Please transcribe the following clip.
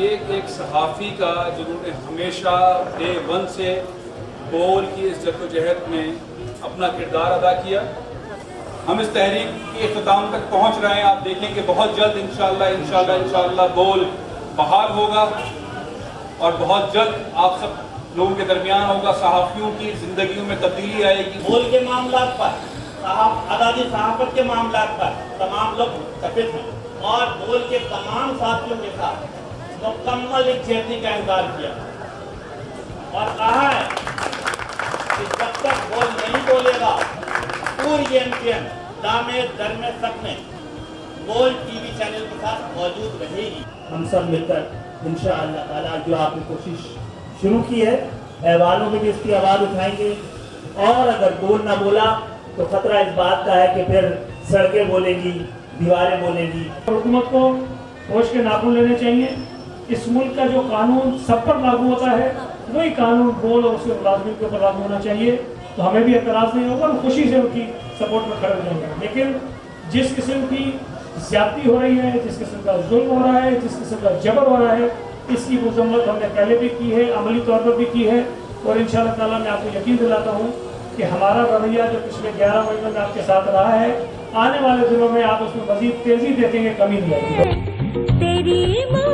एक सहाफ़ी का जिन्होंने हमेशा डे 1 से बोल की इस जद्दोजहद में अपना किरदार अदा किया। हम इस तहरीक के इख्तिताम तक पहुंच रहे हैं। आप देखेंगे बहुत जल्द इंशाअल्लाह बोल बहाल होगा और बहुत जल्द आप सब लोगों के दरमियान होगा। सहाफ़ियों की ज़िंदगियों में तब्दीली आएगी। बोल के मामला पर आज़ादी सहाफ़त के मामला पर तमाम लोग मुत्तफ़िक़ हैं और बोल के तमाम साथियों के साथ मुकम्मल यकजहती का इज़हार किया और कहा है कि जब तक बोल नहीं बोलेगा पूरी एमपीएम दामे दरमे सक में बोल टीवी चैनल के साथ मौजूद रहेगी। हम सब मिलकर इंशाअल्लाह ताला जो आपने कोशिश शुरू की है, अहवालों में भी इसकी आवाज़ उठाएंगे और अगर बोल ना बोला तो खतरा इस बात का है कि फिर सड़कें बोलेंगी, दीवारें बोलेंगी। हुकूमत को होश के नाखून लेने चाहिए। इस मुल्क का जो कानून सब पर लागू होता है वही कानून बोल और उसके मुलाजिम के ऊपर लागू होना चाहिए। तो हमें भी एतराज़ नहीं होगा, हम खुशी से उनकी सपोर्ट में खड़े हो जाएंगे। लेकिन जिस किस्म की ज़्यादती हो रही है, जिस किस्म का जुल्म हो रहा है, जिस किस्म का जबर हो रहा है, इसकी मजम्मत हमने पहले भी की है, अमली तौर पर भी की है और इंशाअल्लाह ताला मैं आपको यकीन दिलाता हूँ कि हमारा रवैया जो पिछले 11 महीनों में आपके साथ रहा है, आने वाले दिनों में आप उसमें मज़ीद तेज़ी देखेंगे, कमी नहीं आएगी।